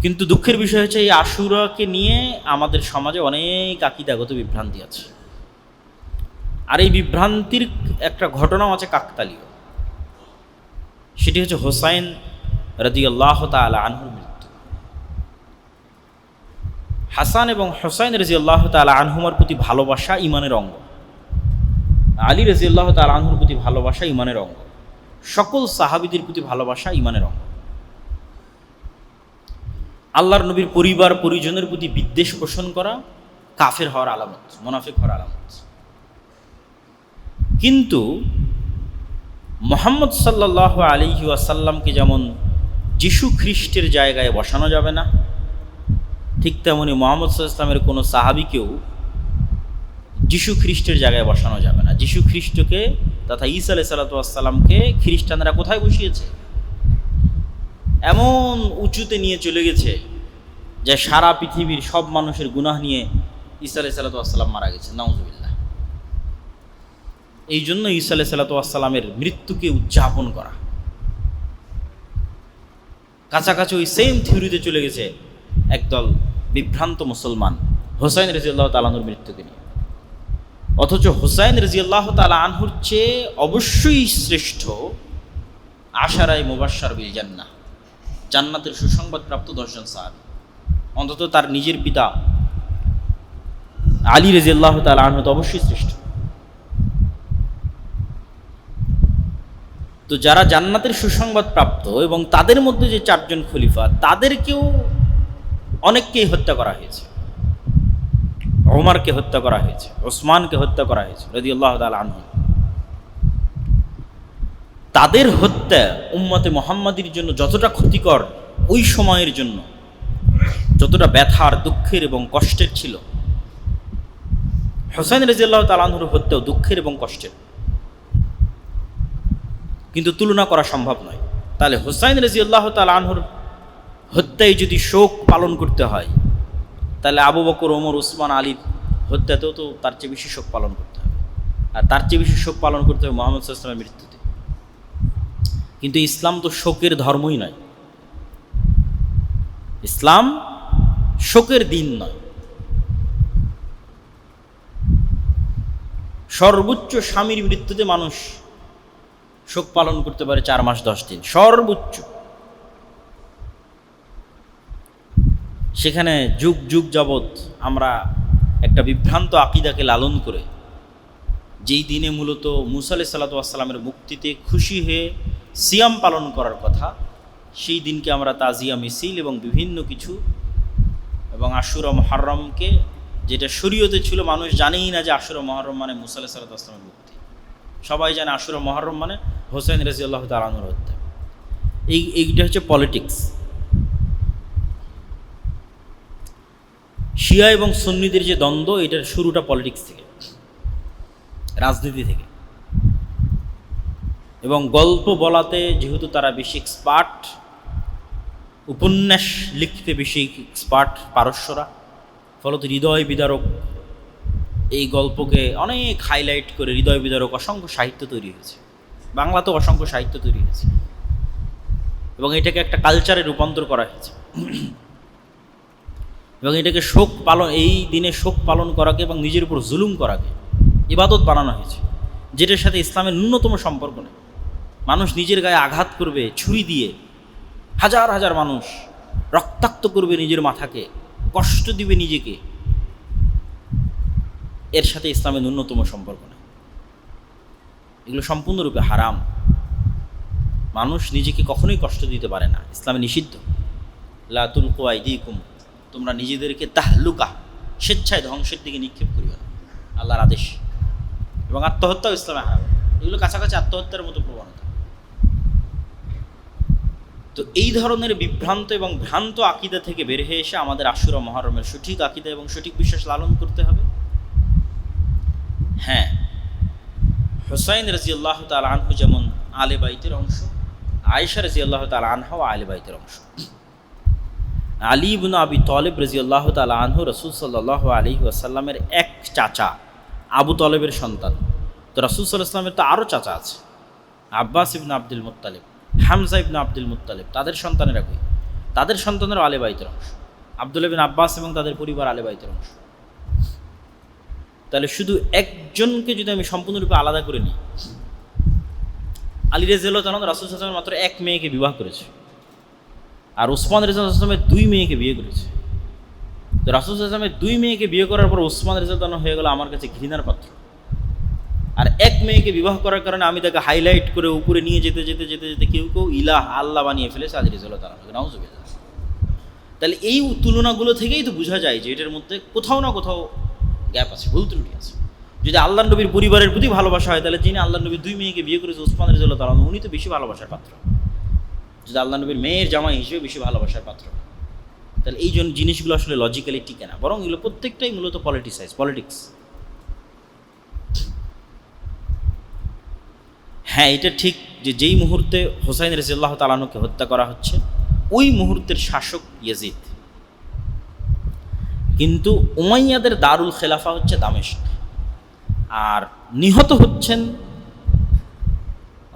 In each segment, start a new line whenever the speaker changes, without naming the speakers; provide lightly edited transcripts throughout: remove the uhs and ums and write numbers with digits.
কিন্তু দুঃখের বিষয় হচ্ছে এই আশুরাকে নিয়ে আমাদের সমাজে অনেক আকীদাগত বিভ্রান্তি আছে। আর এই বিভ্রান্তির একটা ঘটনাও আছে কাকতালীয়। সেটি হচ্ছে হোসাইন রাদিয়াল্লাহু তাআলা আনহুর মৃত্যু। হাসান এবং হোসাইন রাদিয়াল্লাহু তাআলা আনহুমার প্রতি ভালোবাসা ঈমানের অঙ্গ। আলী রাদিয়াল্লাহু তাআলা আনহুর প্রতি ভালোবাসা ঈমানের অঙ্গ। সকল সাহাবীদের প্রতি ভালোবাসা ঈমানের অঙ্গ। আল্লাহর নবীর পরিবার পরিজনের প্রতি বিদ্বেষ পোষণ করা কাফের হওয়ার আলামত, মুনাফিক হওয়ার আলামত। কিন্তু মুহাম্মদ সাল্লাল্লাহু আলাইহি ওয়াসাল্লামকে যেমন যিশু খ্রিস্টের জায়গায় বসানো যাবে না, ঠিক তেমনি মুহাম্মদ সাল্লাল্লাহু আলাইহি ওয়াসাল্লামের কোনো সাহাবীকেও যিশু খ্রিস্টের জায়গায় বসানো যাবে না। যিশু খ্রিস্টকে তথা ঈসা আলাইহিস সালাতু ওয়াস সালামকে খ্রিস্টানরা কোথায় বসিয়েছে? এমন উঁচুতে নিয়ে চলে গেছে যে সারা পৃথিবীর সব মানুষের গুনাহ নিয়ে ঈসা আলাইহিস সালাতু ওয়াস সালাম মারা গেছে, নাউযুবিল্লাহ। এই জন্য ঈসা আলাইহিস সালাতু ওয়াস সালামের মৃত্যুকে উদযাপন করা, কাছাকাছি ওই সেম থিওরিতে চলে গেছে একদল বিভ্রান্ত মুসলমান হোসাইন রাদিয়াল্লাহু তাআলা আনহুর মৃত্যুকে নিয়ে। অথচ হোসাইন রাদিয়াল্লাহু তাআলা আনহুর চেয়ে অবশ্যই শ্রেষ্ঠ আশারায়ে মুবাশশার বিল জান্নাহ, জান্নাতের সুসংবাদপ্রাপ্ত 10 জন সাহাবী। অন্তত তার নিজের পিতা আলী রাদিয়াল্লাহু তাআলা আনহু তো অবশ্যই শ্রেষ্ঠ। তো যারা জান্নাতের সুসংবাদ প্রাপ্ত এবং তাদের মধ্যে যে 4 জন খলিফা, তাদেরকেও অনেককেই হত্যা করা হয়েছে। ওমরকে হত্যা করা হয়েছে, ওসমানকে হত্যা করা হয়েছে রাদিয়াল্লাহু তাআলা আনহু। তাদের হত্যা উম্মতে মুহাম্মাদীর জন্য যতটা ক্ষতিকর, ওই সময়ের জন্য যতটা ব্যথার, দুঃখের এবং কষ্টের ছিল, হোসাইন রাদিয়াল্লাহু তাআলা আনহুর হত্যাও দুঃখের এবং কষ্টের। কিন্তু তুলনা করা সম্ভব নয়। তাহলে হোসাইন রাদিয়াল্লাহু তাআলা আনহুর হত্যায় যদি শোক পালন করতে হয়, তাহলে আবু বকর, ওমর, ওসমান, আলীর হত্যাতেও তো তার চেয়ে বেশি শোক পালন করতে হবে। আর তার চেয়ে বেশি শোক পালন করতে হবে মুহাম্মদ সাল্লাল্লাহু আলাইহি ওয়াসাল্লামের মৃত্যুতে। কিন্তু ইসলাম তো শোকের ধর্মই নয়, ইসলাম শোকের দিন নয়। সর্বোচ্চ স্বামীর মৃত্যুতে মানুষ শোক পালন করতে পারে 4 মাস 10 দিন, সর্বোচ্চ। সেখানে যুগ যুগ যাবৎ আমরা একটা বিভ্রান্ত আকীদাকে লালন করে, যেই দিনে মূলত মুসা আলাইহিস সালাতু ওয়াস সালামের মুক্তিতে খুশি হয়ে সিয়াম পালন করার কথা, সেই দিনকে আমরা তাজিয়া মিছিল এবং বিভিন্ন কিছু, এবং আশুরা মুহররমকে, যেটা শরীয়তে ছিল, মানুষ জানেই না যে আশুরা মুহররম মানে মুসা আলাইহিস সালাতু ওয়াস সালামের মুক্তি। সবাই জানে আশুরা মুহররম মানে হোসাইন রাদিয়াল্লাহু তাআলা আনহুর হত্যা। এইটা হচ্ছে পলিটিক্স। শিয়া এবং সুন্নিদের যে দ্বন্দ্ব, এটার শুরুটা পলিটিক্স থেকে, রাজনীতি থেকে। এবং গল্প বলাতে যেহেতু তারা বেশি এক্সপার্ট, উপন্যাস লিখতে বেশি এক্সপার্ট পারস্যরা, ফলত হৃদয় বিদারক এই গল্পকে অনেক হাইলাইট করে হৃদয় বিদারক অসংখ্য সাহিত্য তৈরি হয়েছে। বাংলাতেও অসংখ্য সাহিত্য তৈরি হয়েছে এবং এটাকে একটা কালচারে রূপান্তর করা হয়েছে। এবং এটাকে শোক পালন, এই দিনে শোক পালন করাকে এবং নিজের উপর জুলুম করাকে ইবাদত বানানো হয়েছে, যেটার সাথে ইসলামের ন্যূনতম সম্পর্ক নেই। মানুষ নিজের গায়ে আঘাত করবে ছুরি দিয়ে, হাজার হাজার মানুষ রক্তাক্ত করবে নিজের মাথাকে, কষ্ট দিবে নিজেকে, এর সাথে ইসলামের ন্যূনতম সম্পর্ক নেই। এগুলো সম্পূর্ণরূপে হারাম। মানুষ নিজেকে কখনোই কষ্ট দিতে পারে না, ইসলামে নিষিদ্ধ। লা তুলকু আইদিকুম, তোমরা নিজেদেরকে তাহলুকা, স্বেচ্ছায় ধ্বংসের দিকে নিক্ষেপ করিও না, আল্লাহর আদেশ। এবং আত্মহত্যাও ইসলামে হারাম। এগুলো কাছাকাছি আত্মহত্যার মতো প্রবণতা। তো এই ধরনের বিভ্রান্ত এবং ভ্রান্ত আকীদা থেকে বের হয়ে এসে আমাদের আশুরা মুহররমের সঠিক আকীদা এবং সঠিক বিশ্বাস লালন করতে হবে। হ্যাঁ, হোসাইন রাদিয়াল্লাহু তাআলা আনহু যেমন আলে বাইতের অংশ, আয়েশা রাদিয়াল্লাহু তাআলা আনহাও আলে বাইতের অংশ। আলী ইবনে আবি তালিব রাদিয়াল্লাহু তাআলা আনহু রাসূল সাল্লাল্লাহু আলাইহি ওয়াসাল্লামের এক চাচা, আবু তালেবের সন্তান। তো রাসূল সাল্লাল্লাহু আলাইহি ওয়াসাল্লামের তো আরও চাচা আছে, আব্বাস ইবনে আব্দুল মুত্তালিব, হামজা ইবনে আব্দুল মুত্তালিব, তাদের সন্তানেরা কই? তাদের সন্তানরা আলে বাইতের অংশ, আব্দুল্লাহ বিন আব্বাস এবং তাদের পরিবার আলে বাইতের অংশ। তাহলে শুধু একজনকে যদি আমি সম্পূর্ণরূপে আলাদা করে নিই, আলী রাদিয়াল্লাহু তাআলা রাসূল সাল্লাল্লাহু আলাইহি ওয়াসাল্লাম মাত্র এক মেয়েকে বিবাহ করেছে, আর ওসমান রাদিয়াল্লাহু তাআলা দুই মেয়েকে বিয়ে করেছে। তো রাসূল সাল্লাল্লাহু আলাইহি ওয়াসাল্লামের দুই মেয়েকে বিয়ে করার পর ওসমান রাদিয়াল্লাহু তাআলা হয়ে গেল আমার কাছে ঘৃণার পাত্র। আর এক মেয়েকে বিবাহ করার কারণে আমি তাকে হাইলাইট করে উপরে নিয়ে যেতে যেতে যেতে যেতে কেউ কেউ ইলাহ আল্লাহ বানিয়ে ফেলেছে আলী রাদিয়াল্লাহু তাআলা। নাউযুবিল্লাহ। তাহলে এই তুলনাগুলো থেকেই তো বোঝা যায় যে এটার মধ্যে কোথাও না কোথাও গ্যাপ আছে, ভুল ত্রুটি আছে। যদি আল্লাহ নবীর পরিবারের প্রতি ভালোবাসা হয়, তাহলে যিনি আল্লাহ নবীর দুই মেয়েকে বিয়ে করেছে ওসমান রাদিয়াল্লাহু তাআলা, উনি তো বেশি ভালোবাসার পাত্র। যদি আল্লাহ নবীর মেয়ের জামাই হিসেবে বেশি ভালোবাসার পাত্র, তাহলে এই জন্য জিনিসগুলো আসলে লজিক্যালি টিকে না, বরং এগুলো প্রত্যেকটাই মূলত পলিটিক্স। হ্যাঁ, এটা ঠিক যে যেই মুহূর্তে হুসাইন রাদিয়াল্লাহু তাআলা আনহুকে হত্যা করা হচ্ছে ওই মুহূর্তের শাসক ইয়াজিদ, কিন্তু উমাইয়াদের দারুল খেলাফা হচ্ছে দামেস্ক, আর নিহত হচ্ছেন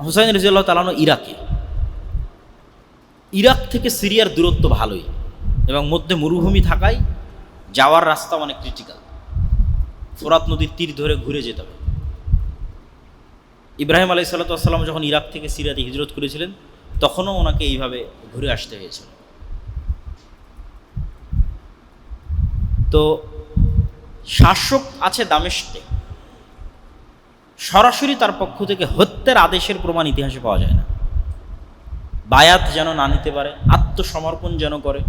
হুসাইন রাদিয়াল্লাহু তাআলা আনহু ইরাকে। ইরাক থেকে সিরিয়ার দূরত্ব ভালোই, এবং মধ্যে মরুভূমি থাকায় যাওয়ার রাস্তা অনেক ক্রিটিক্যাল, ফোরাত নদীর তীর ধরে ঘুরে যেতে হবে। ইব্রাহিম আলাইহিস সালাতু ওয়াস সালাম যখন ইরাক থেকে সিরিয়াতে হিজরত করেছিলেন তখনও ওনাকে এইভাবে ঘুরে আসতে হয়েছিল। তো শাসক আছে দামেস্কে, সরাসরি তার পক্ষ থেকে হত্যার আদেশের প্রমাণ ইতিহাসে পাওয়া যায় না। বায়াত যেন না নিতে পারে, আত্মসমর্পণ যেন করে,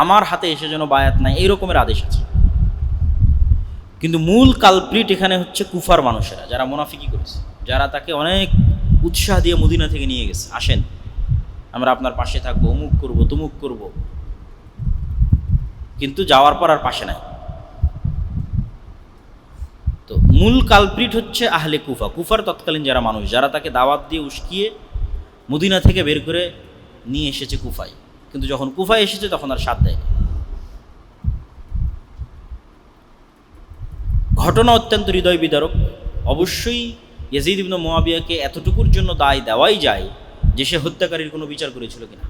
আমার হাতে এসে যেন বায়াত নাই, এই রকমের আদেশ আছে। কিন্তু মূল কালপ্রিট এখানে হচ্ছে কুফার মানুষেরা, যারা মুনাফিকি করেছে, যারা তাকে অনেক উৎসাহ দিয়ে মদিনা থেকে নিয়ে গেছে, আসেন আমরা আপনার পাশে থাকবো, অমুক করবো তমুক করব, কিন্তু যাওয়ার পর আর পাশে নাই। তো মূল কালপ্রিট হচ্ছে আহলে কুফা, কুফার তৎকালীন যারা মানুষ, যারা তাকে দাওয়াত দিয়ে উস্কিয়ে মদিনা থেকে বের করে নিয়ে এসেছে কুফায়, কিন্তু যখন কুফায় এসেছে তখন আর সাথ দেয়। ঘটনা অত্যন্ত হৃদয় বিদারক। অবশ্যই ইয়াজিদ ইবনে মুআবিয়াকে এতটুকুর জন্য দায় দেওয়াই যায় যে সে হত্যাকারীর কোনো বিচার করেছিল কিনা,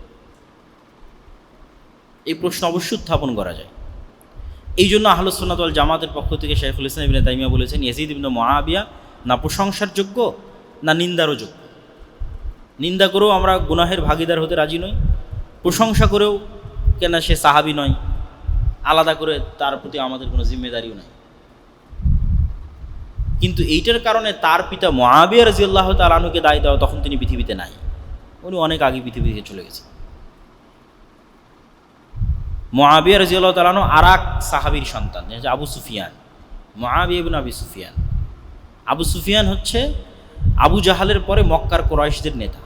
এই প্রশ্ন অবশ্যই উত্থাপন করা যায়। এই জন্য আহলুস সুন্নাত ওয়াল জামাতের পক্ষ থেকে শাইখুল ইসলাম ইবনে তাইমিয়া বলেছেন, ইয়াজিদ ইবনে মুআবিয়া না প্রশংসার যোগ্য না নিন্দারও যোগ্য। নিন্দা করেও আমরা গুনাহের ভাগিদার হতে রাজি নই, প্রশংসা করেও কেন সে সাহাবী নয়, আলাদা করে তার প্রতি আমাদের কোনো জিম্মেদারিও নাই। কিন্তু এইটার কারণে তার পিতা মুআবিয়া রাদিয়াল্লাহু তাআলা আনহুকে দায় দেওয়া, তখন তিনি পৃথিবীতে নাই, উনি অনেক আগে পৃথিবী থেকে চলে গেছেন। মুআবিয়া রাদিয়াল্লাহু তাআলা আনহু আরেক সাহাবীর সন্তান, আবু সুফিয়ান, মুআবিয়া ইবনে আবি সুফিয়ান। আবু সুফিয়ান হচ্ছে আবু জাহালের পরে মক্কার কুরাইশদের নেতা।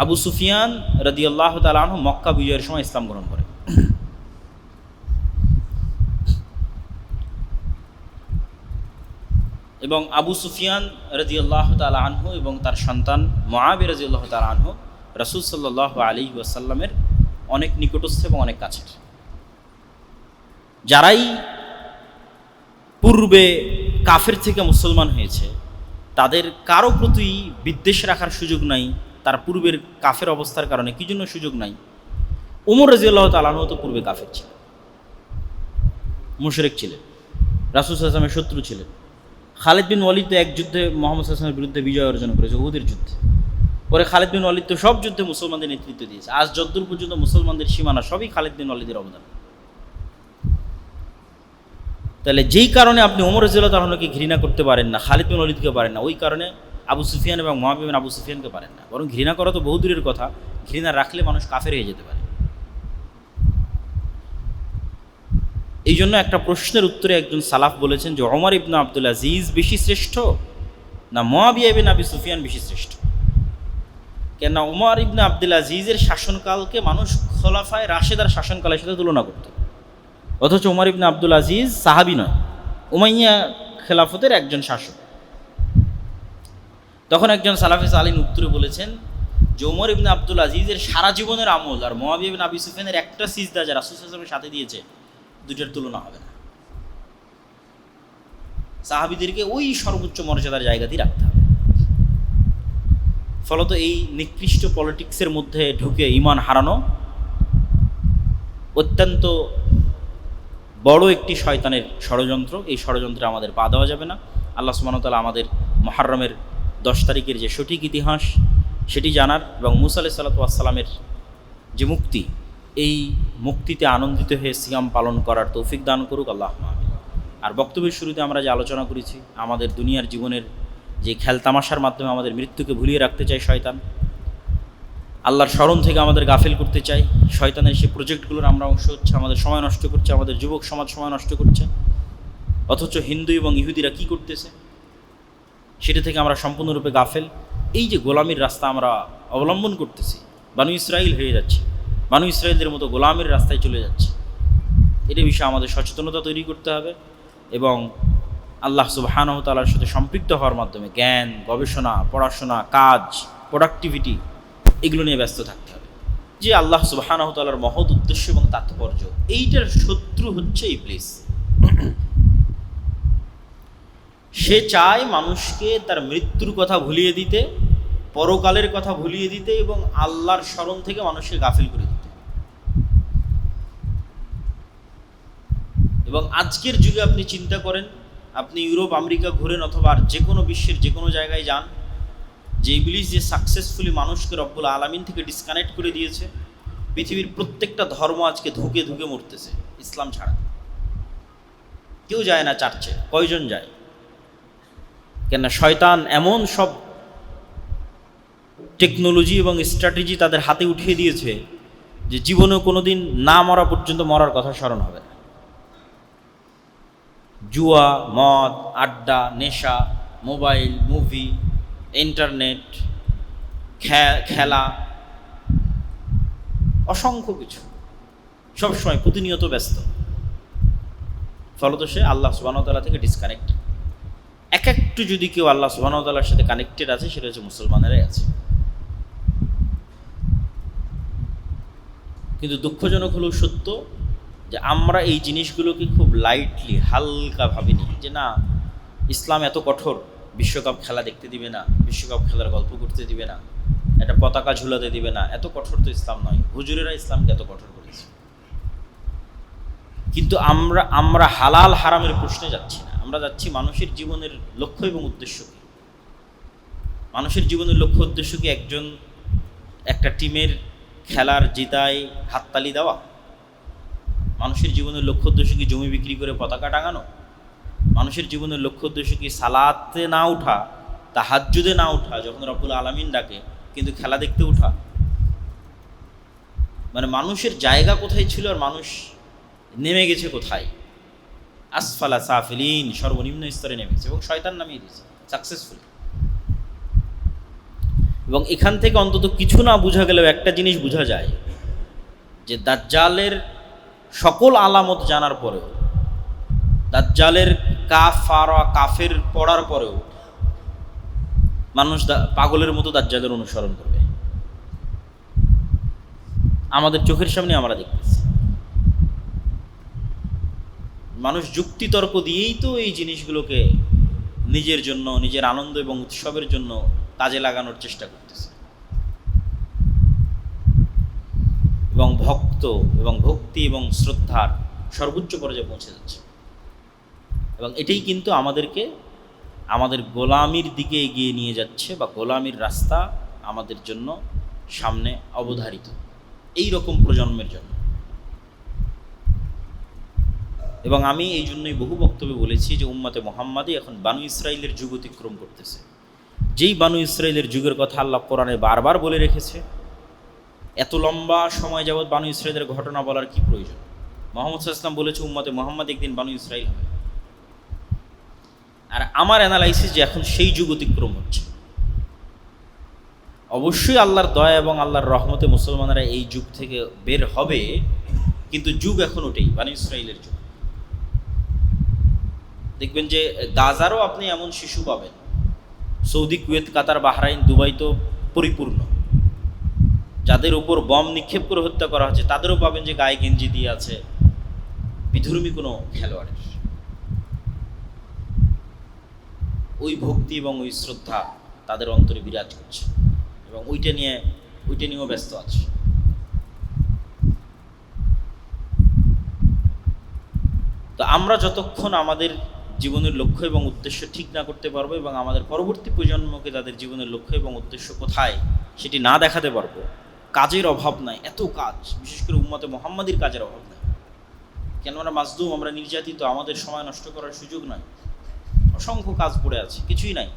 আবু সুফিয়ান রাদিয়াল্লাহু তাআলা আনহু মক্কা বিজয়ের সময় ইসলাম গ্রহণ করে। এবং আবু সুফিয়ান রাদিয়াল্লাহু তাআলা আনহু এবং তার সন্তান মুআবিয়া রাদিয়াল্লাহু তাআলা আনহু রাসূল সাল্লাল্লাহু আলাইহি ওয়াসাল্লামের অনেক নিকটস্থ এবং অনেক কাছের। যারাই পূর্বে কাফের থেকে মুসলমান হয়েছে তাদের কারো প্রতি বিদ্বেষ রাখার সুযোগ নাই, তার পূর্বের কাফের অবস্থার কারণে। কি জন্য সুযোগ নাই? ওমর রাদিয়াল্লাহু তাআলা আনহু তো পূর্বে কাফের ছিলেন, মুশরিক ছিলেন, রাসূল সাল্লাল্লাহু আলাইহি ওয়াসাল্লামের শত্রু ছিলেন। খালিদ বিন ওয়ালিদ তো এক যুদ্ধে মুহাম্মদ সাল্লাল্লাহু আলাইহি ওয়াসাল্লামের বিরুদ্ধে বিজয় অর্জন করেছে, উহুদের যুদ্ধে। পরে খালিদ বিন ওয়ালিদ তো সব যুদ্ধে মুসলমানদের নেতৃত্ব দিয়েছে। আজ যতদূর পর্যন্ত মুসলমানদের সীমানা সবই খালিদ বিন ওয়ালিদের অবদান। তাহলে যেই কারণে আপনি ওমর রাদিয়াল্লাহু তাআলা আনহুকে ঘৃণা করতে পারেন না, খালিদ বিন ওয়ালিদকে পারেন না, ওই কারণে আবু সুফিয়ান এবং মুআবিয়া বিন আবু সুফিয়ানকে পারেন না। বরং ঘৃণা করা তো বহু দূরের কথা, ঘৃণা রাখলে মানুষ কাফের হয়ে যেতে পারে। এই জন্য একটা প্রশ্নের উত্তরে একজন সালাফ বলেছেন যে ওমর ইবনে আব্দুল আজিজ বেশি শ্রেষ্ঠ না মুআবিয়া বিন আবি সুফিয়ান বেশি শ্রেষ্ঠ? কেন ওমর ইবনে আব্দুল আজিজের শাসনকালকে মানুষ খোলাফায়ে রাশেদার শাসনকালের সাথে তুলনা করত, অথচ ওমর ইবনে আব্দুল আজিজ সাহাবী নয়, উমাইয়া খেলাফতের একজন শাসক। তখন একজন সালাফে সালিন উত্তরে বলেছেন যে ওমর ইবনে আব্দুল আজিজের সারা জীবনের আমল আর মুআবিয়া বিন আবি সুফিয়ানের একটা সিজদা যা রাসূল সাল্লাল্লাহু আলাইহি ওয়াসাল্লামের সাথে দিয়েছে, দুইটার তুলনা হবে না। সাহাবীদেরকে ওই সর্বোচ্চ মর্যাদার জায়গাতেই রাখতে হবে। ফলত এই নিকৃষ্ট পলিটিক্সের মধ্যে ঢুকে ঈমান হারানো অত্যন্ত বড় একটি শয়তানের ষড়যন্ত্র। এই ষড়যন্ত্রে আমাদের পা দেওয়া যাবে না। আল্লাহ সুবহানাহু ওয়া তাআলা আমাদের মুহররমের 10 তারিখের যে সঠিক ইতিহাস সেটি জানার এবং মুসা আলাইহিস সালাতু ওয়াস সালামের যে মুক্তি, এই মুক্তিতে আনন্দিত হয়ে সিয়াম পালন করার তৌফিক দান করুক আল্লাহ আমিন। আর বক্তব্যের শুরুতে আমরা যে আলোচনা করেছি, আমাদের দুনিয়ার জীবনের যে খেলতামাশার মাধ্যমে আমাদের মৃত্যুকে ভুলিয়ে রাখতে চায় শয়তান, আল্লাহর স্মরণ থেকে আমাদের গাফিল করতে চাই, শয়তানের সেই প্রজেক্টগুলোর আমরা অংশ হচ্ছে, আমাদের সময় নষ্ট করছে, আমাদের যুবক সমাজ সময় নষ্ট করছে। অথচ হিন্দু এবং ইহুদিরা কি করতেছে সেটা থেকে আমরা সম্পূর্ণরূপে গাফেল। এই যে গোলামির রাস্তা আমরা অবলম্বন করতেছি, বানু ইসরাইল হয়ে যাচ্ছে, বানু ইসরাইলদের মতো গোলামের রাস্তায় চলে যাচ্ছে। এটা বিষয়ে আমাদের সচেতনতা তৈরি করতে হবে এবং আল্লাহ সুবহানাহু ওয়া তাআলার সাথে সম্পৃক্ত হওয়ার মাধ্যমে জ্ঞান, গবেষণা, পড়াশোনা, কাজ, প্রোডাক্টিভিটি এগুলো নিয়ে ব্যস্ত থাকতে হবে। যে আল্লাহ সুবহানাহু ওয়া তাআলার মহৎ উদ্দেশ্য এবং তাৎপর্য, এইটার শত্রু হচ্ছে ইবলিস। সে চায় মানুষকে তার মৃত্যুর কথা ভুলিয়ে দিতে, পরকালের কথা ভুলিয়ে দিতে এবং আল্লাহর স্মরণ থেকে মানুষকে গাফিল করে দিতে। এবং আজকের যুগে আপনি চিন্তা করেন, আপনি ইউরোপ, আমেরিকা ঘুরেন অথবা যে কোনো বিশ্বের যে কোনো জায়গায় যান, যে ইবলিস যে সাকসেসফুলি মানুষকে রব্বুল আলামিন থেকে ডিসকানেক্ট করে দিয়েছে, পৃথিবীর প্রত্যেকটা ধর্ম আজকে ধুকে ধুকে মরতেছে ইসলাম ছাড়া। কেউ যায় না চার্চে, কয়জন যায়? কেন? শয়তান এমন সব টেকনোলজি এবং স্ট্র্যাটেজি তাদের হাতে উঠিয়ে দিয়েছে যে জীবনেও কোনো দিন না মরা পর্যন্ত মরার কথা স্মরণ হবে না। জুয়া, মদ, আড্ডা, নেশা, মোবাইল, মুভি, ইন্টারনেট, খেলা, অসংখ্য কিছু, সবসময় প্রতিনিয়ত ব্যস্ত। ফলত সে আল্লাহ সুবহানাহু ওয়া তাআলা থেকে ডিসকানেক্ট। একটু যদি কেউ আল্লাহ সুবহানাহু ওয়া তাআলার সাথে কানেক্টেড আছে, সেটা হচ্ছে মুসলমানেরাই আছে। কিন্তু দুঃখজনক হলেও সত্য যে আমরা এই জিনিসগুলোকে খুব লাইটলি, হালকা ভাবিনি, যে না ইসলাম এত কঠোর, বিশ্বকাপ খেলা দেখতে দিবে না, বিশ্বকাপ খেলার গল্প করতে দিবে না, একটা পতাকা ঝুলাতে দিবে না, এত কঠোর তো ইসলাম নয়। হুজুরেরা ইসলামকে এত কঠোর করেছে। কিন্তু আমরা হালাল হারামের প্রশ্নে যাচ্ছি না, আমরা যাচ্ছি মানুষের জীবনের লক্ষ্য এবং উদ্দেশ্য কি। মানুষের জীবনের লক্ষ্য উদ্দেশ্য কি একটা টিমের খেলার জিতায় হাততালি দেওয়া? মানুষের জীবনের লক্ষ্য উদ্দেশ্য কি জমি বিক্রি করে পতাকা টাঙানো? মানুষের জীবনের লক্ষ্য উদ্দেশ্য কি সালাতে না উঠা, তাহাজ্জুদে না উঠা যখন রব্বুল আলামিন ডাকে, কিন্তু খেলা দেখতে উঠা? মানে মানুষের জায়গা কোথায় ছিল আর মানুষ নেমে গেছে কোথায়? আসফালা সাফিলিন, সর্বনিম্ন স্তরে নেমেছে এবং শয়তান নামিয়ে দিয়েছে সাকসেসফুল। এবং এখান থেকে অন্তত কিছু না বোঝা গেলেও একটা জিনিস বোঝা যায় যে দাজ্জালের সকল আলামত জানার পরেও, দাজ্জালের কাফের পড়ার পরেও মানুষ পাগলের মতো দাজ্জালের অনুসরণ করবে। আমাদের চোখের সামনে আমরা দেখতেছি। মানুষ যুক্তিতর্ক দিয়েই তো এই জিনিসগুলোকে নিজের জন্য, নিজের আনন্দ এবং উৎসবের জন্য কাজে লাগানোর চেষ্টা করতেছে এবং ভক্তি এবং শ্রদ্ধার সর্বোচ্চ পর্যায়ে পৌঁছে যাচ্ছে। এবং এটাই কিন্তু আমাদেরকে আমাদের গোলামির দিকে এগিয়ে নিয়ে যাচ্ছে, বা গোলামির রাস্তা আমাদের জন্য সামনে অবধারিত এই রকম প্রজন্মের জন্য। এবং আমি এই জন্যই বহু বক্তব্যে বলেছি যে উম্মতে মুহাম্মাদি এখন বানু ইসরাইলের যুগ অতিক্রম করতেছে। যেই বানু ইসরাইলের যুগের কথা আল্লাহ কোরআনে বারবার বলে রেখেছে, এত লম্বা সময় যাবৎ বানু ইসরাইলের ঘটনা বলার কি প্রয়োজন? মুহাম্মদ সাল্লাল্লাহু আলাইহি ওয়াসাল্লাম বলেছে উম্মতে মুহাম্মাদ একদিন বানু ইসরাইল হবে। আর আমার অ্যানালাইসিস যে এখন সেই যুগ অতিক্রম হচ্ছে। অবশ্যই আল্লাহর দয়া এবং আল্লাহর রহমতে মুসলমানেরা এই যুগ থেকে বের হবে, কিন্তু যুগ এখন ওটাই বানু ইসরাইলের যুগ। দেখবেন যে গাজারও আপনি এমন শিশু পাবেন, সৌদি, কুয়েত, কাতার, বাহরাইন, দুবাই তো পরিপূর্ণ, যাদের উপর বম নিক্ষেপ করে হত্যা করা হচ্ছে, তাদেরও পাবেন যে গায়ে গেঞ্জি দিয়ে আছে বিধর্মী কোনো খেলোয়াড়ের। ওই ভক্তি এবং ওই শ্রদ্ধা তাদের অন্তরে বিরাজ করছে। এবং ওইটা নিয়েও ব্যস্ত আছে। তো আমরা যতক্ষণ আমাদের জীবনের লক্ষ্য এবং উদ্দেশ্য ঠিক না করতে পারবো এবং আমাদের পরবর্তী প্রজন্মকে তাদের জীবনের লক্ষ্য এবং উদ্দেশ্য কোথায় সেটি না দেখাতে পারবো, কাজের অভাব নাই, এত কাজ, বিশেষ করে উম্মতে মুহাম্মাদির কাজের অভাব নাই। কেন আমরা মাজলুম, আমরা নির্যাতিত, আমাদের সময় নষ্ট করার সুযোগ নাই, অসংখ্য কাজ পড়ে আছে, কিছুই নাই।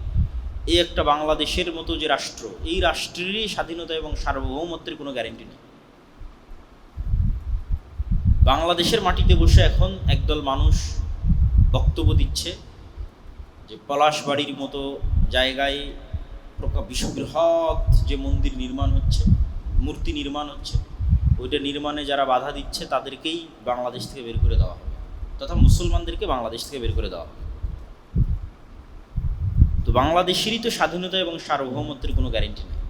এই একটা বাংলাদেশের মতো যে রাষ্ট্র, এই রাষ্ট্রেরই স্বাধীনতা এবং সার্বভৌমত্বের কোনো গ্যারেন্টি নেই। বাংলাদেশের মাটিতে বসে এখন একদল মানুষ বক্তব্য দিচ্ছে যে পলাশবাড়ির মতো জায়গায় বিশ্ববৃহৎ যে মন্দির নির্মাণ হচ্ছে, মূর্তি নির্মাণ হচ্ছে, ওইটা নির্মাণে যারা বাধা দিচ্ছে তাদেরকেই বাংলাদেশ থেকে বের করে দেওয়া হবে, তথা মুসলমানদেরকে বাংলাদেশ থেকে বের করে দেওয়া হবে। তো বাংলাদেশেরই তো স্বাধীনতা এবং সার্বভৌমত্বের কোনো গ্যারেন্টি নেই,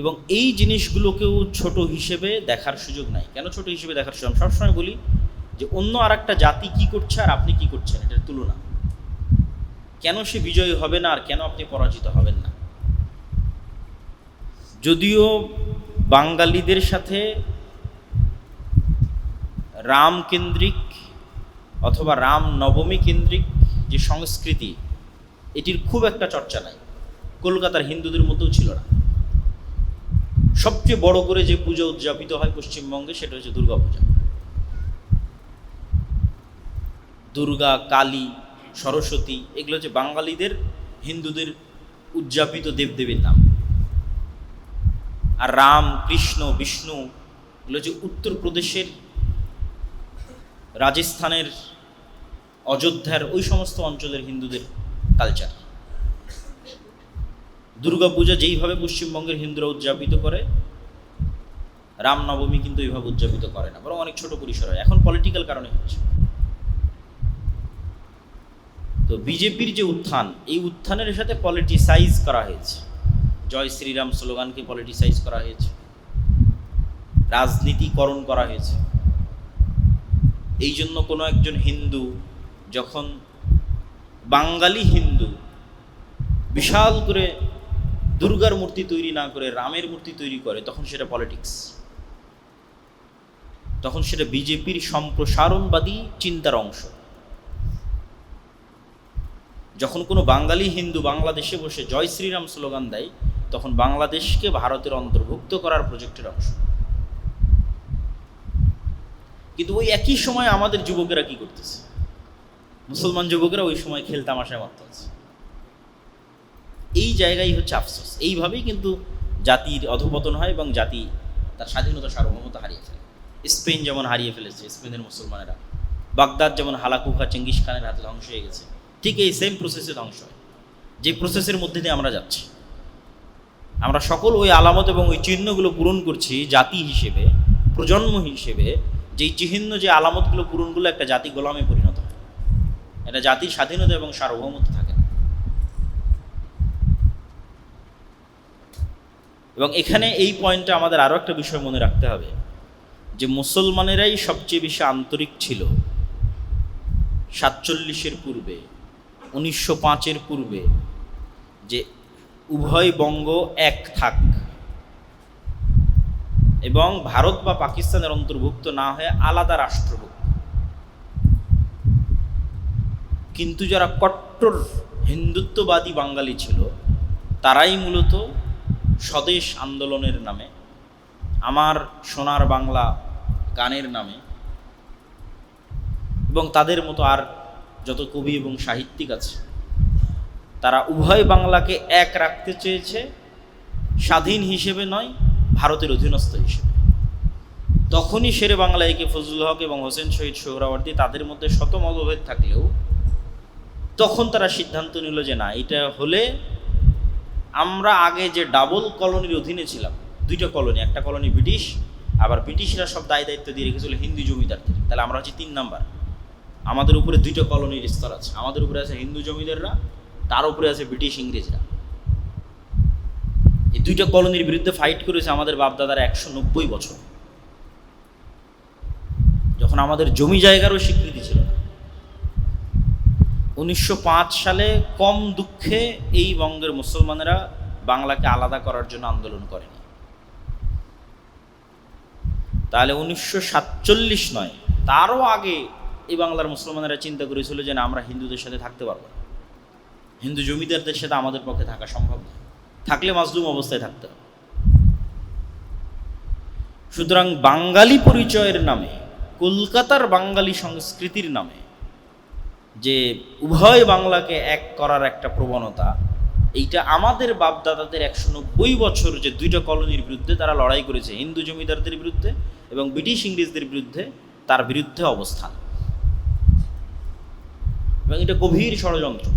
এবং এই জিনিসগুলোকেও ছোট হিসেবে দেখার সুযোগ নাই। কেন ছোট হিসেবে দেখার সুযোগ? আমি সবসময় বলি যে অন্য আর একটা জাতি কী করছে আর আপনি কী করছেন, এটার তুলনা। কেন সে বিজয়ী হবে না আর কেন আপনি পরাজিত হবেন না? যদিও বাঙালিদের সাথে রাম কেন্দ্রিক অথবা রাম নবমী কেন্দ্রিক যে সংস্কৃতি, এটির খুব একটা চর্চা নাই, কলকাতার হিন্দুদের মতোও ছিল না। সবচেয়ে বড় করে যে পূজা উদযাপিত হয় পশ্চিমবঙ্গে সেটা হচ্ছে দুর্গা পূজা। দুর্গা, কালী, সরস্বতী, এগুলো হচ্ছে বাঙালিদের, হিন্দুদের উদযাপিত দেবদেবীর নাম। আর রাম, কৃষ্ণ, বিষ্ণু এগুলো হচ্ছে উত্তরপ্রদেশের, রাজস্থানের, অযোধ্যার ওই সমস্ত অঞ্চলের হিন্দুদের কালচার। দুর্গা পূজা যেইভাবে পশ্চিমবঙ্গের হিন্দুরা উদযাপিত করে, রামনবমী কিন্তু এইভাবে উদযাপিত করে না, বরং অনেক ছোট পরিসর হয়। এখন পলিটিক্যাল কারণে হচ্ছে। তো বিজেপির যে উত্থান, এই উত্থানের সাথে পলিটিসাইজ করা হয়েছে, জয় শ্রীরাম স্লোগানকে পলিটিসাইজ করা হয়েছে, রাজনীতিকরণ করা হয়েছে। এই জন্য কোনো একজন হিন্দু যখন, বাঙালি হিন্দু বিশাল করে দুর্গার মূর্তি তৈরি না করে রামের মূর্তি তৈরি করে, তখন সেটা পলিটিক্স, তখন সেটা বিজেপির সম্প্রসারণবাদী চিন্তার অংশ। যখন কোনো বাঙালি হিন্দু বাংলাদেশে বসে জয় শ্রীরাম স্লোগান দেয়, তখন বাংলাদেশকে ভারতের অন্তর্ভুক্ত করার প্রজেক্টের অংশ। কিন্তু ওই একই সময় আমাদের যুবকেরা কি করতেছে? মুসলমান যুবকেরা ওই সময় খেলতামাশায় মত্ত আছে। এই জায়গায় হচ্ছে আফসোস। এইভাবেই কিন্তু জাতির অধঃপতন হয় এবং জাতি তার স্বাধীনতা সার্বভৌমতা হারিয়ে ফেলে। স্পেন যেমন হারিয়ে ফেলেছে, স্পেনের মুসলমানেরা, বাগদাদ যেমন হালাকুখা চেঙ্গিস খানের হাতে ধ্বংস হয়ে গেছে, ঠিক এই সেম প্রসেসে ধ্বংস হয়, যে প্রসেসের মধ্যে দিয়ে আমরা যাচ্ছি। আমরা সকল ওই আলামত এবং ওই চিহ্নগুলো পূরণ করছি জাতি হিসেবে, প্রজন্ম হিসেবে। যেই চিহ্ন, যে আলামতগুলো পূরণগুলো একটা জাতি গোলামে পরিণত হয়, এটা জাতির স্বাধীনতা এবং সার্বভৌমত্ব থাকে না। এবং এখানে এই পয়েন্টে আমাদের আরও একটা বিষয় মনে রাখতে হবে, যে মুসলমানেরাই সবচেয়ে বেশি আন্তরিক ছিল 47-এর পূর্বে, 1905-এর পূর্বে, যে উভয় বঙ্গ এক থাক এবং ভারত বা পাকিস্তানের অন্তর্ভুক্ত না হয়ে আলাদা রাষ্ট্র হোক। কিন্তু যারা কট্টর হিন্দুত্ববাদী বাঙালি ছিল, তারাই মূলত স্বদেশ আন্দোলনের নামে, আমার সোনার বাংলা গানের নামে, এবং তাদের মতো আর যত কবি এবং সাহিত্যিক আছে, তারা উভয় বাংলাকে এক রাখতে চেয়েছে, স্বাধীন হিসেবে নয়, ভারতের অধীনস্থ হিসেবে। তখনই শেরে বাংলা একে ফজলুল হক এবং হোসেন শহীদ সোহরাওয়ার্দী, তাদের মধ্যে শত মতভেদ থাকলেও তখন তারা সিদ্ধান্ত নিল যে না, এটা হলে আমরা আগে যে ডাবল কলোনির অধীনে ছিলাম, দুইটা কলোনি, একটা কলোনি ব্রিটিশ, আবার ব্রিটিশরা সব দায় দায়িত্ব দিয়ে রেখেছিল হিন্দু জমিদারদের, তাহলে আমরা হচ্ছে 3 নাম্বার। আমাদের উপরে 2টা কলোনির স্তর আছে, আমাদের উপরে আছে হিন্দু জমিদাররা, তার উপরে আছে ব্রিটিশ ইংরেজরা। এই 2টা কলোনির বিরুদ্ধে ফাইট করেছে আমাদের বাপদাদারা 190 বছর, যখন আমাদের জমি জায়গারও স্বীকৃতি ছিল না। 1905 সালে কম দুঃখে এই বঙ্গের মুসলমানেরা বাংলাকে আলাদা করার জন্য আন্দোলন করেনি। তাহলে 1947 নয়, তারও আগে এই বাংলার মুসলমানেরা চিন্তা করেছিল যে না, আমরা হিন্দুদের সাথে থাকতে পারবো না, হিন্দু জমিদারদের সাথে আমাদের পক্ষে থাকা সম্ভব নয়, থাকলে মাজলুম অবস্থায় থাকতে হবে। সুতরাং বাঙালি পরিচয়ের নামে, কলকাতার বাঙালি সংস্কৃতির নামে যে উভয় বাংলাকে এক করার একটা প্রবণতা, এইটা আমাদের বাপদাদাদের 190 বছর যে দুইটা কলোনির বিরুদ্ধে তারা লড়াই করেছে, হিন্দু জমিদারদের বিরুদ্ধে এবং ব্রিটিশ ইংরেজদের বিরুদ্ধে, তার বিরুদ্ধে অবস্থান, এবং এটা গভীর ষড়যন্ত্র।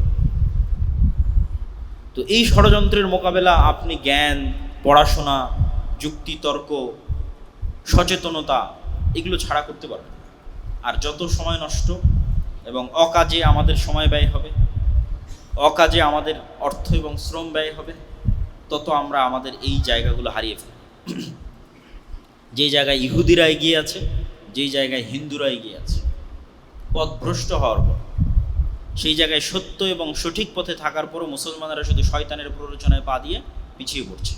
তো এই ষড়যন্ত্রের মোকাবেলা আপনি জ্ঞান, পড়াশোনা, যুক্তি, তর্ক, সচেতনতা এগুলো ছাড়া করতে পারবেন না। আর যত সময় নষ্ট এবং অকাজে আমাদের সময় ব্যয় হবে, অকাজে আমাদের অর্থ এবং শ্রম ব্যয় হবে, তত আমরা আমাদের এই জায়গাগুলো হারিয়ে ফেলব। যেই জায়গায় ইহুদিরা এগিয়ে আছে, যেই জায়গায় হিন্দুরা এগিয়ে আছে পথভ্রষ্ট হওয়ার পর, সেই জায়গায় সত্য এবং সঠিক পথে থাকার পরও মুসলমানেরা শুধু শয়তানের প্ররোচনায় পা দিয়ে পিছিয়ে পড়ছে।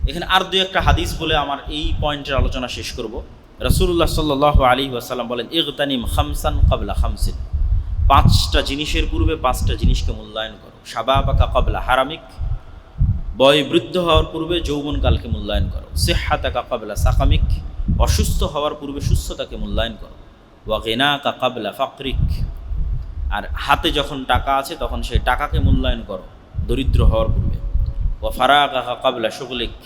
এখানে আর দুই একটা হাদিস বলে আমার এই পয়েন্টের আলোচনা শেষ করব। রাসূলুল্লাহ সাল্লাল্লাহু আলাইহি ওয়াসাল্লাম বলেন, ইগতানিম খামসান ক্বাবলা খামসিন, 5টা জিনিসের পূর্বে 5টা জিনিসকে মূল্যায়ন করো। শাবাবাকা ক্বাবলা হারামিক, বয় বৃদ্ধ হওয়ার পূর্বে যৌবনকালকে মূল্যায়ন করো। সিহহাতাকা ক্বাবলা সাকামিক, অসুস্থ হওয়ার পূর্বে সুস্থতাকে মূল্যায়ন করো। ওয়া গিনাকা ক্বাবলা ফাকরিক, আর হাতে যখন টাকা আছে তখন সেই টাকাকে মূল্যায়ন করো দরিদ্র হওয়ার পূর্বে। ওয়া ফারাগাকা ক্বাবলা শুগলিক,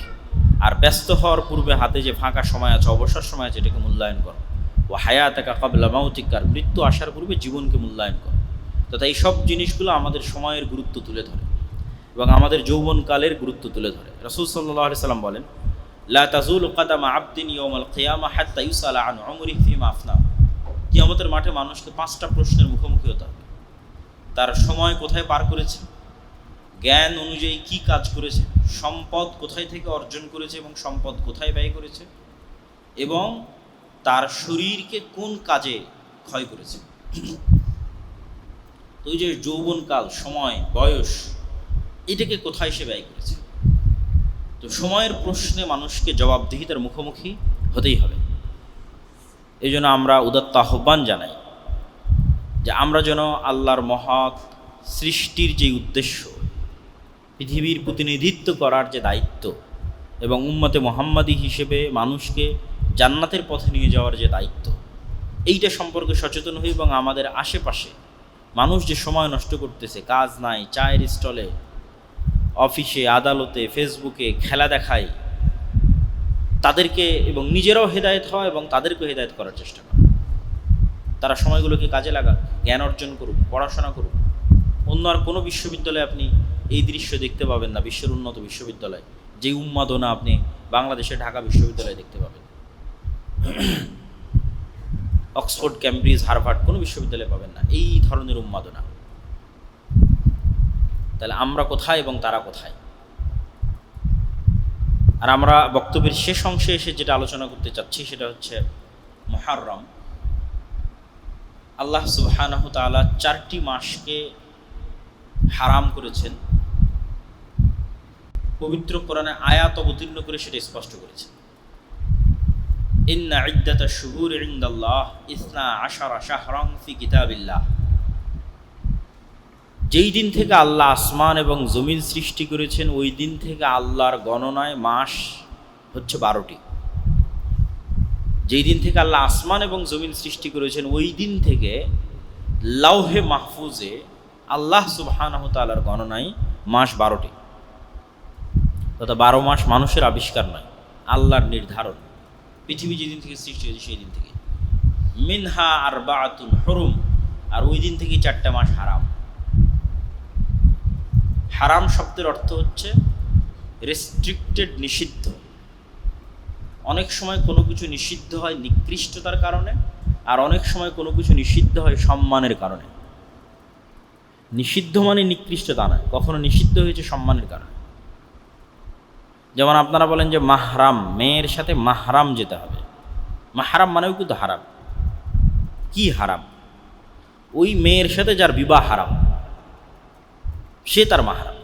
আর ব্যস্ত হওয়ার পূর্বে হাতে যে ফাঁকা সময় আছে, অবসর সময় আছে, এটাকে মূল্যায়ন করো। ওয়া হায়াতাকা ক্বাবলা মাউতিক, আর মৃত্যু আসার পূর্বে জীবনকে মূল্যায়ন করো। তথা এই সব জিনিসগুলো আমাদের সময়ের গুরুত্ব তুলে ধরে এবং আমাদের যৌবনকালের গুরুত্ব তুলে ধরে। রাসূল সাল্লাল্লাহু আলাইহি সাল্লাম বলেন, লা তাজুলু কাদামা আবদিন ইয়াউমাল কিয়ামা হাত্তা ইউসালা আন উমরিহি ফিমা আফনা। কিয়ামতের মাঠে মানুষকে 5টা প্রশ্নের মুখোমুখি হতে হবে। তার সময় কোথায় পার করেছে, জ্ঞান অনুযায়ী কি কাজ করেছে, সম্পদ কোথায় থেকে অর্জন করেছে এবং সম্পদ কোথায় ব্যয় করেছে, এবং তার শরীরকে কোন কাজে ক্ষয় করেছে। তো ওই যে যৌবনকাল, সময়, বয়স, এটাকে কোথায় সে ব্যয় করেছে। তো সময়ের প্রশ্নে মানুষকে জবাবদিহিতার মুখোমুখি হতেই হবে। এই জন্য আমরা উদাত্ত আহ্বান জানাই যে আমরা যেন আল্লাহর মহৎ সৃষ্টির যে উদ্দেশ্য, পৃথিবীর প্রতিনিধিত্ব করার যে দায়িত্ব এবং উম্মতে মুহাম্মাদি হিসেবে মানুষকে জান্নাতের পথে নিয়ে যাওয়ার যে দায়িত্ব, এইটা সম্পর্কে সচেতন হই এবং আমাদের আশেপাশে মানুষ যে সময় নষ্ট করতেছে, কাজ নাই, চায়ের স্টলে, অফিসে, আদালতে, ফেসবুকে খেলা দেখায়, তাদেরকে এবং নিজেরাও হেদায়েত হওয়া এবং তাদেরকেও হেদায়েত করার চেষ্টা করা। তারা সময়গুলোকে কাজে লাগাক, জ্ঞান অর্জন করুক, পড়াশোনা করুক। অন্য আর কোনো বিশ্ববিদ্যালয়ে আপনি এই দৃশ্য দেখতে পাবেন না, বিশ্বের উন্নত বিশ্ববিদ্যালয় যে উন্মাদনা আপনি বাংলাদেশে ঢাকা বিশ্ববিদ্যালয়ে দেখতে পাবেন। অক্সফোর্ড, ক্যামব্রিজ, হার্ভার্ড কোনো বিশ্ববিদ্যালয়ে পাবেন না এই ধরনের উন্মাদনা। তাহলে আমরা কোথায় এবং তারা কোথায়? আর আমরা বক্তব্যের শেষ অংশে এসে যেটা আলোচনা করতে চাচ্ছি সেটা হচ্ছে মুহররম। আল্লাহ সুবহানাহু তাআলা 4টি মাসকে হারাম করেছেন, পবিত্র কোরআনে আয়াত অবতীর্ণ করে সেটা স্পষ্ট করেছেন। ইন্না ইদ্দাতাশ শুহুরি ইনদাল্লাহ 12 শাহরান ফি কিতাবিল্লাহ। যেই দিন থেকে আল্লাহ আসমান এবং জমিন সৃষ্টি করেছেন ওই দিন থেকে আল্লাহর গণনায় মাস হচ্ছে 12টি। যেই দিন থেকে আল্লাহ আসমান এবং জমিন সৃষ্টি করেছেন ওই দিন থেকে লাউহে মাহফুজে আল্লাহ সুবহানাহু তাআলার গণনায় মাস 12টি। তথা 12 মাস মানুষের আবিষ্কার নয়, আল্লাহর নির্ধারণ। পৃথিবী যেদিন থেকে সৃষ্টি হয়েছে সেই দিন থেকে। মিনহা আরবাআতুন হুরুম, আর ওই দিন থেকেই 4টা মাস হারাম। হারাম শব্দের অর্থ হচ্ছে রেস্ট্রিক্টেড, নিষিদ্ধ। অনেক সময় কোনো কিছু নিষিদ্ধ হয় নিকৃষ্টতার কারণে, আর অনেক সময় কোনো কিছু নিষিদ্ধ হয় সম্মানের কারণে। নিষিদ্ধ মানে নিকৃষ্টতা নয়, কখনো নিষিদ্ধ হয়েছে সম্মানের কারণে। যেমন আপনারা বলেন যে মাহরাম, মেয়ের সাথে মাহরাম যেতে হবে। মাহরাম মানেও কিন্তু হারাম। কি হারাম? ওই মেয়ের সাথে যার বিবাহ হারাম। সে তার মাহরাম।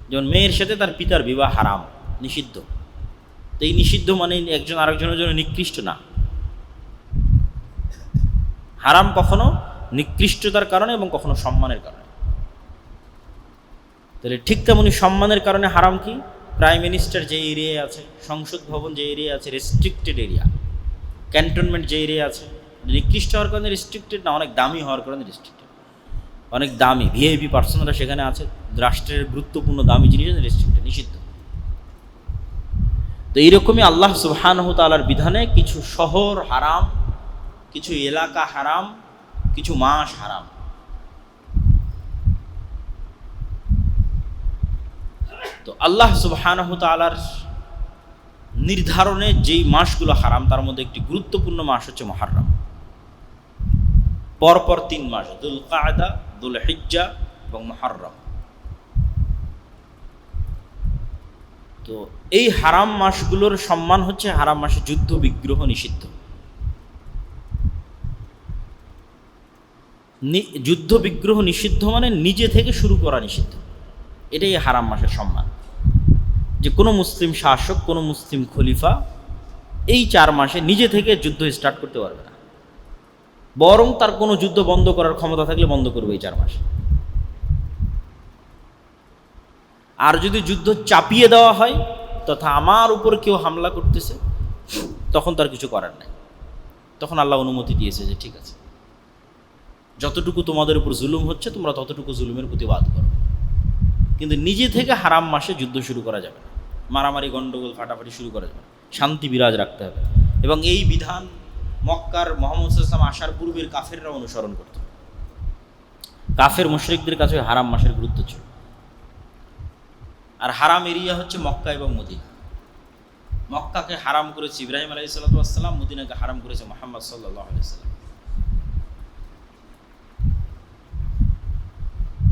যেমন মেয়ের সাথে তার পিতার বিবাহ হারাম, নিষিদ্ধ। তো এই নিষিদ্ধ মানে একজন আরেকজনের জন্য নিকৃষ্ট না। হারাম কখনো নিকৃষ্টতার কারণে এবং কখনো সম্মানের কারণে। তাহলে ঠিক তেমনি সম্মানের কারণে হারাম কি? প্রাইম মিনিস্টার যে এরিয়ায় আছে, সংসদ ভবন যে এরিয়া আছে, রেস্ট্রিক্টেড এরিয়া, ক্যান্টনমেন্ট যে এরিয়া আছে, নিকৃষ্ট হওয়ার কারণে রেস্ট্রিক্টেড না, অনেক দামি হওয়ার কারণে রেস্ট্রিক্টেড। অনেক দামি ভিআইপি পার্সনরা সেখানে আছে, রাষ্ট্রের গুরুত্বপূর্ণ দামি জিনিস রেস্ট্রিক্টেড, নিষিদ্ধ। তো এইরকমই আল্লাহ সুবহানাহু ওয়া তাআলার বিধানে কিছু শহর হারাম, কিছু এলাকা হারাম, কিছু মাস হারাম। তো আল্লাহ সুবহানাহু ওয়া তাআলার নির্ধারণে যেই মাসগুলো হারাম তার মধ্যে একটি গুরুত্বপূর্ণ মাস হচ্ছে মুহররম। পরপর 3 মাস, দুল কায়দা, দুল হিজ্জা এবং মুহররম। তো এই হারাম মাসগুলোর সম্মান হচ্ছে, হারাম মাসে যুদ্ধ বিগ্রহ নিষিদ্ধ। যুদ্ধ বিগ্রহ নিষিদ্ধ মানে নিজে থেকে শুরু করা নিষিদ্ধ। এটাই হারাম মাসের সম্মান, যে কোনো মুসলিম শাসক, কোনো মুসলিম খলিফা এই 4 মাসে নিজে থেকে যুদ্ধ স্টার্ট করতে পারবে না, বরং তার কোনো যুদ্ধ বন্ধ করার ক্ষমতা থাকলে বন্ধ করবে এই 4 মাসে। আর যদি যুদ্ধ চাপিয়ে দেওয়া হয়, তথা আমার উপর কেউ হামলা করতেছে, তখন তার কিছু করার নাই। তখন আল্লাহ অনুমতি দিয়েছে যে ঠিক আছে, যতটুকু তোমাদের উপর জুলুম হচ্ছে তোমরা ততটুকু জুলুমের প্রতিবাদ করো, কিন্তু নিজে থেকে হারাম মাসে যুদ্ধ শুরু করা যাবে না, মারামারি গন্ডগোল ফাটাফাটি শুরু করা যাবে না, শান্তি বিরাজ রাখতে হবে। এবং এই বিধান মক্কার মুহাম্মদ সাল্লাল্লাহু আলাইহি ওয়াসাল্লাম আসার পূর্বের কাফেররা অনুসরণ করত। কাফের মুশরিকদের কাছে হারাম মাসের গুরুত্ব ছিল। আর হারাম এরিয়া হচ্ছে মক্কা এবং মদিনা। মক্কাকে হারাম করেছে ইব্রাহিম আলাইহিস সালাম, মদিনাকে হারাম করেছে মুহাম্মদ সাল্লাল্লাহু আলাইহি ওয়াসাল্লাম।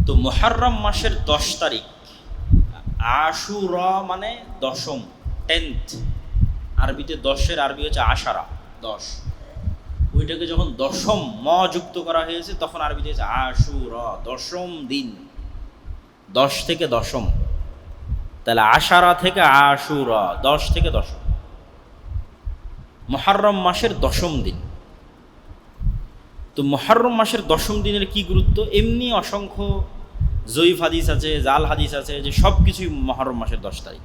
তো মুহররম মাসের 10 তারিখ, আশুরা মানে দশম, 10th, আরবিতে 10-এর আরবি হচ্ছে আশারা, 10। ওইটাকে যখন দশম যুক্ত করা হয়েছে তখন আরবিতে হচ্ছে আশুরা, দশম দিন। 10 থেকে দশম, তাহলে আশারা থেকে আশুরা, 10 থেকে দশম, মুহররম মাসের দশম দিন। তো মুহররম মাসের দশম দিনের কি গুরুত্ব? এমনি অসংখ্য জয়ীফ হাদিস আছে, জাল হাদিস আছে, যে সব কিছুই মুহররম মাসের 10 তারিখ।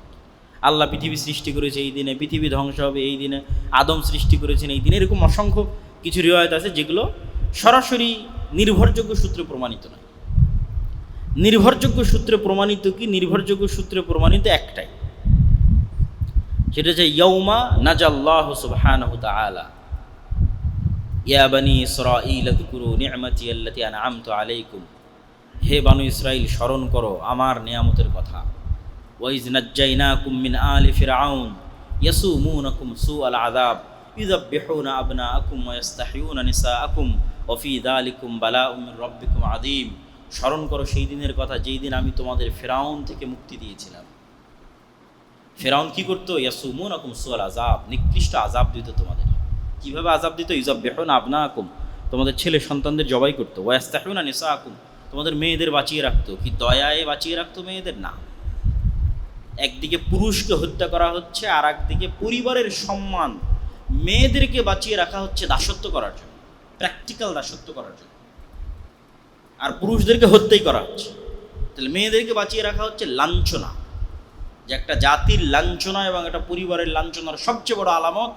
আল্লাহ পৃথিবী সৃষ্টি করেছে এই দিনে, পৃথিবী ধ্বংস হবে এই দিনে, আদম সৃষ্টি করেছেন এই দিনে, এরকম অসংখ্য কিছু রিওয়ায়াত আছে যেগুলো সরাসরি নির্ভরযোগ্য সূত্রে প্রমাণিত নয়। নির্ভরযোগ্য সূত্রে প্রমাণিত কি? নির্ভরযোগ্য সূত্রে প্রমাণিত একটাই, সেটা হচ্ছে ইয়াউমা নাজাল্লাহু সুবহানাহু তাআলা ইয়া বানি ইসরাঈল যকুরু নি'মাতি আল্লাতী আন'আমতু আলাইকুম, হে বানু ইসরাইল স্মরণ করো আমার নিয়ামতের কথা। ওয়াইজ নাজ্জাইনাকুম মিন আলি ফিরআউন ইয়াসুমুনাকুম সুআল আযাব ইউযাব্বিহুনা আবনাআকুম ওয়া ইস্তাহইউনা নিসাআকুম ওয়া ফি যালিকুম বালাউম মির রাব্বিকুম আযীম। স্মরণ করো সেই দিনের কথা যেই দিন আমি তোমাদের ফিরআউন থেকে মুক্তি দিয়েছিলাম। ফিরআউন কি করতো? ইয়াসুমুনাকুম সুআল আযাব, নিকৃষ্ট আযাব দিত তোমাদের। কিভাবে আযাব দিত? ইউযাব্বিহুনা আবনাআকুম, তোমাদের ছেলে সন্তানদের জবাই করতো। ওয়া ইস্তাহইউনা নিসাআকুম, তোমাদের মেয়েদের বাঁচিয়ে রাখতো। কি দয়ায় বাঁচিয়ে রাখতো মেয়েদের? না, একদিকে পুরুষকে হত্যা করা হচ্ছে, আর একদিকে পরিবারের সম্মান, মেয়েদেরকে বাঁচিয়ে রাখা হচ্ছে দাসত্ব করার জন্য, প্র্যাকটিক্যাল দাসত্ব করার জন্য, আর পুরুষদেরকে হত্যাই করা হচ্ছে। তাহলে মেয়েদেরকে বাঁচিয়ে রাখা হচ্ছে লাঞ্ছনা, যে একটা জাতির লাঞ্ছনা এবং একটা পরিবারের লাঞ্ছনার সবচেয়ে বড় আলামত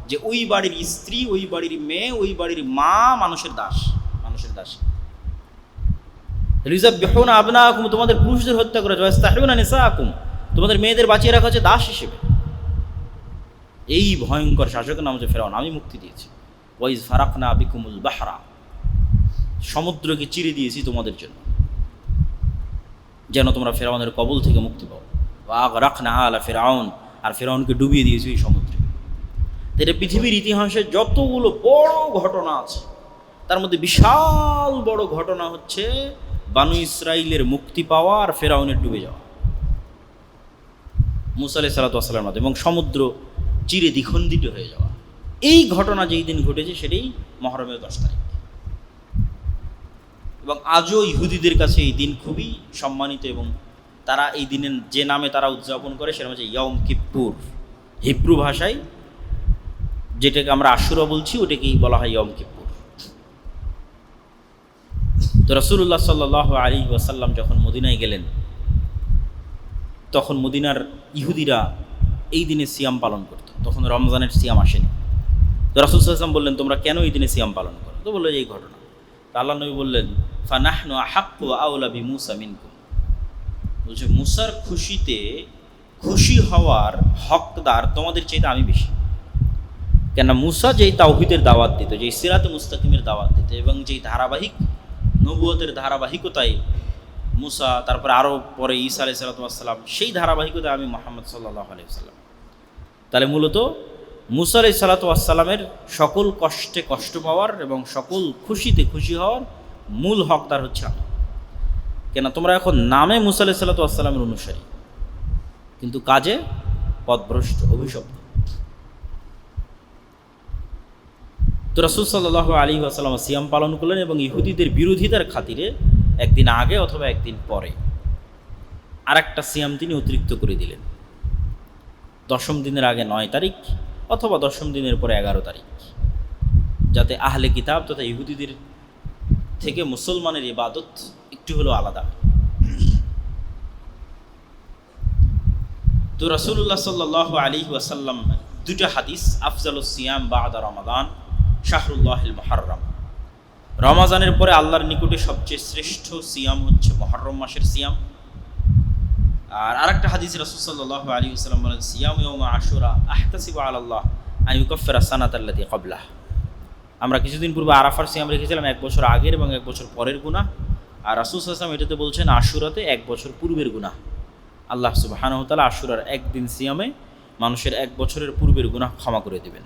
যে ওই বাড়ির স্ত্রী, ওই বাড়ির মেয়ে, ওই বাড়ির মা মানুষের দাস, মানুষের দাস। ইউযাব্বিহুনা আবনাআকুম, তোমাদের পুরুষদের হত্যা করা, ওয়াস্তাহইউনা নিসাআকুম, তোমাদের মেয়েদের বাঁচিয়ে রাখা হচ্ছে দাস হিসেবে। এই ভয়ঙ্কর শাসকের নাম হচ্ছে ফিরআউন, আমি মুক্তি দিয়েছি। ওয়াইজ ফারাকনা বিকুমুল বাহরা, সমুদ্রকে চিরে দিয়েছি তোমাদের জন্য, যেন তোমরা ফিরআউনের কবল থেকে মুক্তি পাও। ওয়া আগরাকনা আলা ফিরআউন, আর ফিরআউনকে ডুবিয়ে দিয়েছি এই সমুদ্রে। এটা পৃথিবীর ইতিহাসে যতগুলো বড় ঘটনা আছে তার মধ্যে বিশাল বড় ঘটনা হচ্ছে বানু ইসরাইলের মুক্তি পাওয়া আর ফিরআউনের ডুবে যাওয়া মুসা আলাইহিস সালাতু ওয়াস সালামের মাধ্যমে, এবং সমুদ্র চিরে দ্বিখণ্ডিত হয়ে যাওয়া। এই ঘটনা যেই দিন ঘটেছে সেটাই মুহররমের 10 তারিখ। এবং আজও ইহুদিদের কাছে এই দিন খুবই সম্মানিত, এবং তারা এই দিনের যে নামে তারা উদযাপন করে সেটা হচ্ছে ইয়ম কিপ্পুর। হিব্রু ভাষায় যেটাকে আমরা আশুরা বলছি ওটাকেই বলা হয় ইয়ম কিপ্পুর। তো রাসূলুল্লাহ সাল্লাল্লাহু আলাইহি ওয়াসাল্লাম যখন মদিনায় গেলেন, তখন মদিনার ইহুদিরা এই দিনে সিয়াম পালন করত। তখন রমজানের সিয়াম আসেনি। তো রাসূল সাল্লাল্লাহু আলাইহি ওয়াসাল্লাম বললেন, তোমরা কেন এই দিনে সিয়াম পালন করো? তো বললো এই ঘটনা। তো আল্লাহ নবী বললেন, ফানাহনু আহাক্কু আউলা বিমূসা মিনকুম। বলছে মুসার খুশিতে খুশি হওয়ার হকদার তোমাদের চাইতে আমি বেশি। কেন মুসা যেই তাওহীদের দাওয়াত দিত, যেই সিরাতে মুস্তাকিমের দাওয়াত দিত, এবং যেই ধারাবাহিক নবুয়তের ধারাবাহিকতায় মুসা, তারপরে আরও পরে ঈসা আলাইহিস সালাম, সেই ধারাবাহিকতায় আমি মুহাম্মদ সাল্লাল্লাহু আলাইহি ওয়াসাল্লাম। তাহলে মূলত মুসা আলাইহিস সালামের সকল কষ্টে কষ্ট পাওয়ার এবং সকল খুশিতে খুশি হওয়ার মূল হকদার হচ্ছে আমি। কেন তোমরা এখন নামে মুসা আলাইহিস সালামের অনুসারী, কিন্তু কাজে পথভ্রষ্ট, অভিশপ্ত। তো রাসূল সাল্লাল্লাহু আলাইহি ওয়াসাল্লাম সিয়াম পালন করলেন, এবং ইহুদিদের বিরোধিতার খাতিরে একদিন আগে অথবা একদিন পরে আর একটা সিয়াম তিনি অতিরিক্ত করে দিলেন। 10ম দিনের আগে 9 তারিখ অথবা 10ম দিনের পরে 11 তারিখ, যাতে আহলে কিতাব তথা ইহুদিদের থেকে মুসলমানের ইবাদত একটু হলেও আলাদা। তো রাসূলুল্লাহ সাল্লাল্লাহু আলাইহি ওয়াসাল্লাম দুটো হাদিস, আফজালুস সিয়াম বা'দা রমাদান শাহরুল্লাহিল মুহাররম, রমাজানের পরে আল্লাহর নিকটে সবচেয়ে শ্রেষ্ঠ সিয়াম হচ্ছে মুহররম মাসের সিয়াম। আর আরেকটা হাদিস রাসূল সাল্লাল্লাহু আলাইহি ওয়াসাল্লাম বলেন, সিয়াম ইয়াউমা আশুরা আহতাসিবু আলাল্লাহ আন ইউকাফিরা সানাতাল্লাতী ক্বাবলাহ। আমরা কিছুদিন পূর্বে আরাফার সিয়াম রেখেছিলাম 1 বছর আগের এবং 1 বছর পরের গুনাহ, আর রাসূল সাল্লাল্লাহু আলাইহি ওয়াসাল্লাম এটাতে বলছেন আশুরাতে 1 বছর পূর্বের গুনাহ। আল্লাহ সুবহানাহু ওয়া তাআলা আশুরার একদিন সিয়ামে মানুষের 1 বছরের পূর্বের গুনাহ ক্ষমা করে দেবেন।